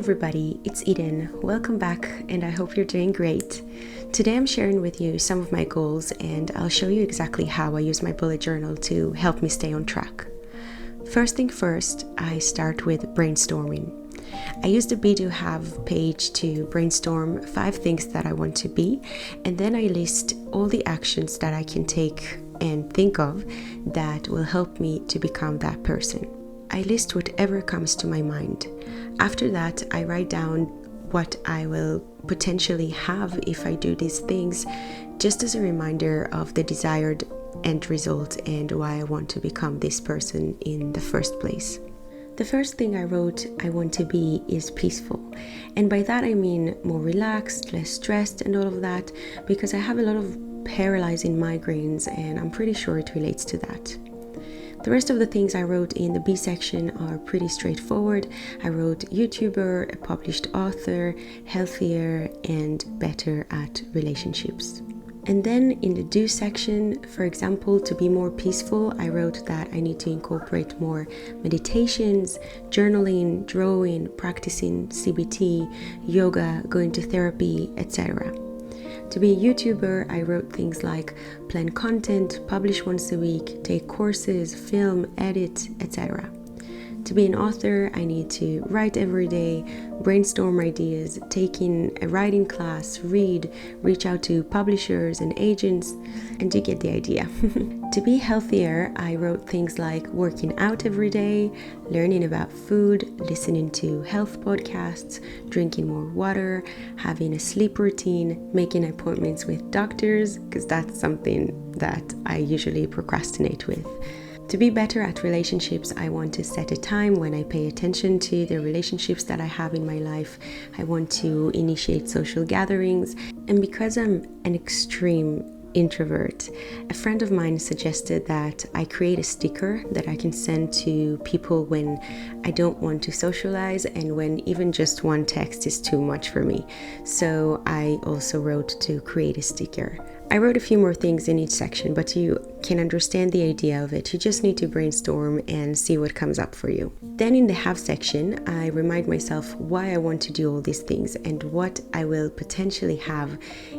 everybody, it's Eden. Welcome back and I hope you're doing great. Today I'm sharing with you some of my goals and I'll show you exactly how I use my bullet journal to help me stay on track. First thing first, I start with brainstorming. I use the Be Do Have page to brainstorm 5 things that I want to be, and then I list all the actions that I can take and think of that will help me to become that person. I list whatever comes to my mind. After that, I write down what I will potentially have if I do these things, just as a reminder of the desired end result and why I want to become this person in the first place. The first thing I wrote I want to be is peaceful. And by that I mean more relaxed, less stressed and all of that, because I have a lot of paralyzing migraines and I'm pretty sure it relates to that. The rest of the things I wrote in the B section are pretty straightforward. I wrote YouTuber, a published author, healthier, and better at relationships. And then in the do section, for example, to be more peaceful, I wrote that I need to incorporate more meditations, journaling, drawing, practicing CBT, yoga, going to therapy, etc. To be a YouTuber, I wrote things like plan content, publish once a week, take courses, film, edit, etc. To be an author, I need to write every day, brainstorm ideas, take in a writing class, read, reach out to publishers and agents, and you get the idea. To be healthier, I wrote things like working out every day, learning about food, listening to health podcasts, drinking more water, having a sleep routine, making appointments with doctors, because that's something that I usually procrastinate with. To be better at relationships, I want to set a time when I pay attention to the relationships that I have in my life. I want to initiate social gatherings. And because I'm an extreme introvert, a friend of mine suggested that I create a sticker that I can send to people when I don't want to socialize and when even just one text is too much for me. So I also wrote to create a sticker. I wrote a few more things in each section, but you can understand the idea of it. You just need to brainstorm and see what comes up for you. Then in the have section, I remind myself why I want to do all these things and what I will potentially have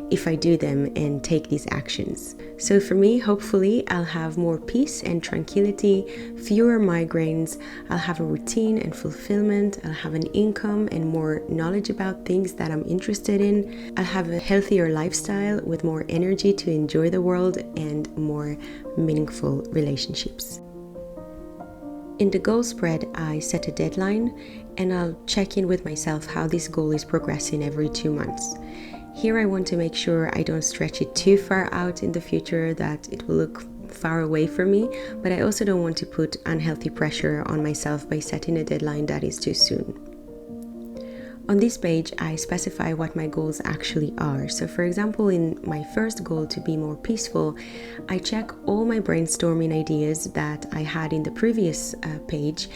if I do them and take these actions. So for me, hopefully, I'll have more peace and tranquility, fewer migraines, I'll have a routine and fulfillment, I'll have an income and more knowledge about things that I'm interested in, I'll have a healthier lifestyle with more energy to enjoy the world and more meaningful relationships. In the goal spread, I set a deadline and I'll check in with myself how this goal is progressing every 2 months. Here I want to make sure I don't stretch it too far out in the future that it will look far away from me, but I also don't want to put unhealthy pressure on myself by setting a deadline that is too soon. On this page, I specify what my goals actually are. So for example, in my first goal to be more peaceful, I check all my brainstorming ideas that I had in the previous page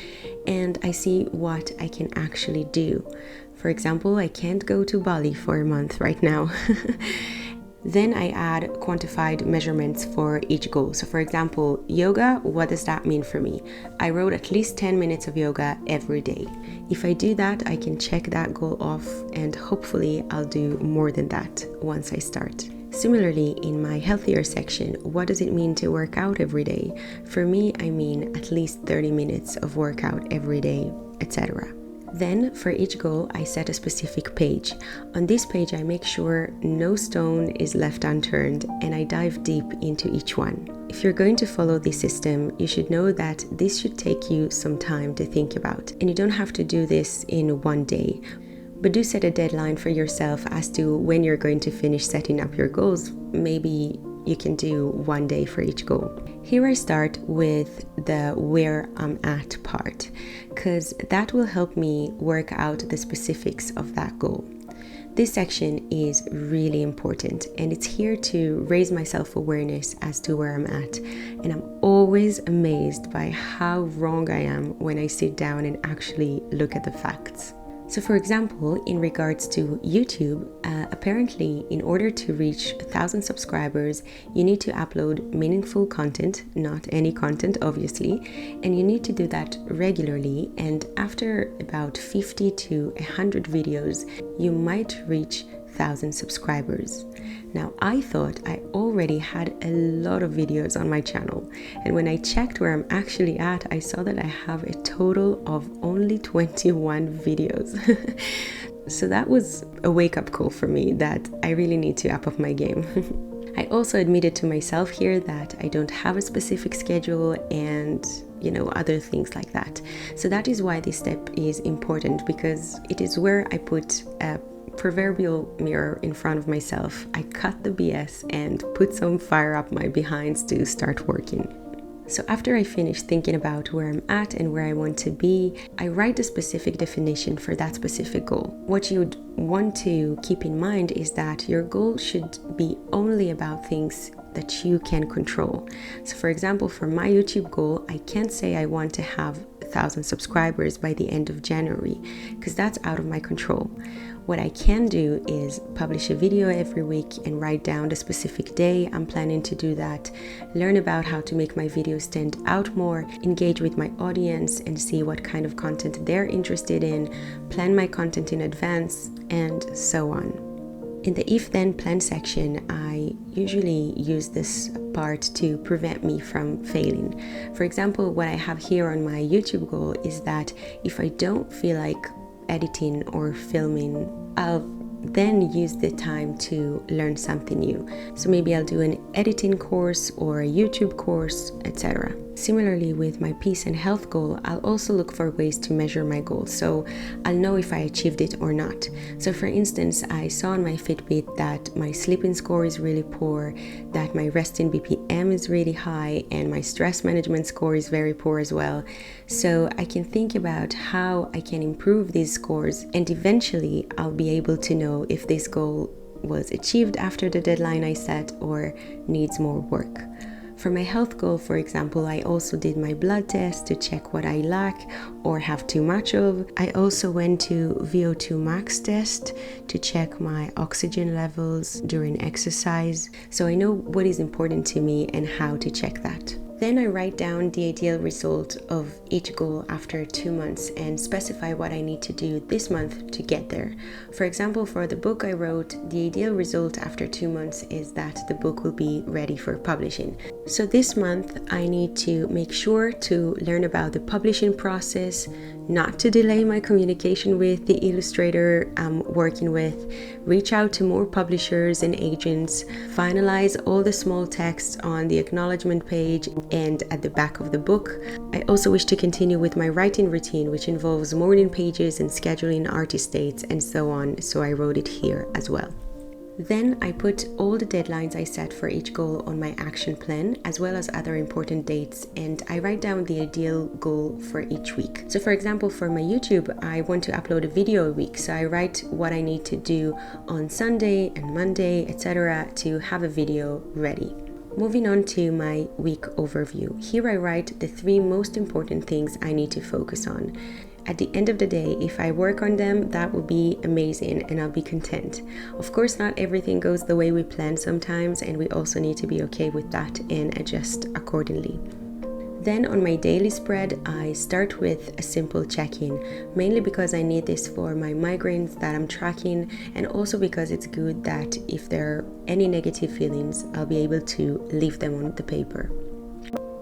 and I see what I can actually do. For example, I can't go to Bali for a month right now. Then I add quantified measurements for each goal. So for example, yoga, what does that mean for me? I wrote at least 10 minutes of yoga every day. If I do that, I can check that goal off and hopefully I'll do more than that once I start. Similarly, in my healthier section, what does it mean to work out every day? For me, I mean at least 30 minutes of workout every day, etc. Then, for each goal, I set a specific page. On this page, I make sure no stone is left unturned and I dive deep into each one. If you're going to follow this system, you should know that this should take you some time to think about. And you don't have to do this in one day. But do set a deadline for yourself as to when you're going to finish setting up your goals. Maybe you can do 1 day for each goal. Here I start with the where I'm at part, because that will help me work out the specifics of that goal. This section is really important and it's here to raise my self-awareness as to where I'm at. And I'm always amazed by how wrong I am when I sit down and actually look at the facts. So for example, in regards to YouTube, apparently in order to reach 1,000 subscribers, you need to upload meaningful content, not any content obviously, and you need to do that regularly, and after about 50 to 100 videos, you might reach 1,000 subscribers. Now, I thought I already had a lot of videos on my channel, and when I checked where I'm actually at, I saw that I have a total of only 21 videos. So that was a wake-up call for me that I really need to up my game. I also admitted to myself here that I don't have a specific schedule and other things like that. So that is why this step is important, because it is where I put a proverbial mirror in front of myself. I cut the BS and put some fire up my behinds to start working. So after I finish thinking about where I'm at and where I want to be, I write a specific definition for that specific goal. What you'd want to keep in mind is that your goal should be only about things that you can control. So for example, for my YouTube goal, I can't say I want to have 1,000 subscribers by the end of January, because that's out of my control. What I can do is publish a video every week and write down the specific day I'm planning to do that, learn about how to make my videos stand out more, engage with my audience and see what kind of content they're interested in, plan my content in advance, and so on. In the if then plan section, I usually use this part to prevent me from failing. For example, what I have here on my YouTube goal is that if I don't feel like editing or filming, I'll then use the time to learn something new. So maybe I'll do an editing course or a YouTube course, etc. Similarly, with my peace and health goal, I'll also look for ways to measure my goal, so I'll know if I achieved it or not. So for instance, I saw on my Fitbit that my sleeping score is really poor, that my resting BPM is really high, and my stress management score is very poor as well. So I can think about how I can improve these scores, and eventually I'll be able to know if this goal was achieved after the deadline I set or needs more work. For my health goal, for example, I also did my blood test to check what I lack or have too much of. I also went to VO2 max test to check my oxygen levels during exercise, so I know what is important to me and how to check that. Then I write down the ideal result of each goal after 2 months and specify what I need to do this month to get there. For example, for the book I wrote, the ideal result after 2 months is that the book will be ready for publishing. So this month I need to make sure to learn about the publishing process, not to delay my communication with the illustrator I'm working with, reach out to more publishers and agents, finalize all the small text on the acknowledgement page and at the back of the book. I also wish to continue with my writing routine, which involves morning pages and scheduling artist dates and so on, so I wrote it here as well. Then I put all the deadlines I set for each goal on my action plan, as well as other important dates, and I write down the ideal goal for each week. So for example, for my YouTube, I want to upload a video a week, so I write what I need to do on Sunday and Monday, etc. to have a video ready. Moving on to my week overview. Here I write the 3 most important things I need to focus on. At the end of the day, if I work on them, that will be amazing and I'll be content. Of course, not everything goes the way we plan sometimes, and we also need to be okay with that and adjust accordingly. Then on my daily spread, I start with a simple check-in, mainly because I need this for my migraines that I'm tracking, and also because it's good that if there are any negative feelings, I'll be able to leave them on the paper.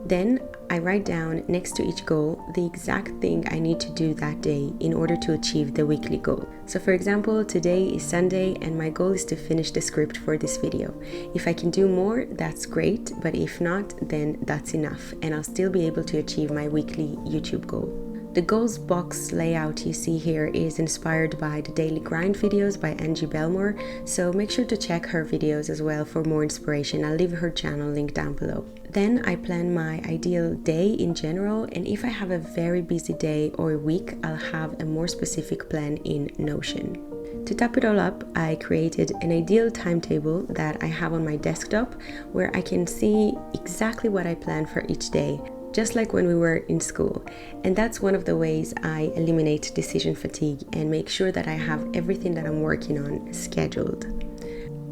Then I write down next to each goal the exact thing I need to do that day in order to achieve the weekly goal. So for example, today is Sunday and my goal is to finish the script for this video. If I can do more, that's great, but if not, then that's enough and I'll still be able to achieve my weekly YouTube goal. The goals box layout you see here is inspired by the Daily Grind videos by Angie Belmore, so make sure to check her videos as well for more inspiration. I'll leave her channel link down below. Then I plan my ideal day in general, and if I have a very busy day or week, I'll have a more specific plan in Notion. To top it all up, I created an ideal timetable that I have on my desktop where I can see exactly what I plan for each day. just like when we were in school. And that's one of the ways I eliminate decision fatigue and make sure that I have everything that I'm working on scheduled.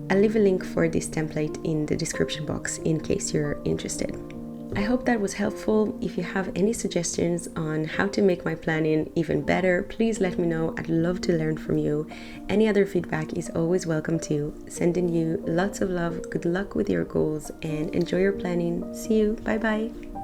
I'll leave a link for this template in the description box in case you're interested. I hope that was helpful. If you have any suggestions on how to make my planning even better, please let me know. I'd love to learn from you. Any other feedback is always welcome too. Sending you lots of love, good luck with your goals, and enjoy your planning. See you. Bye bye.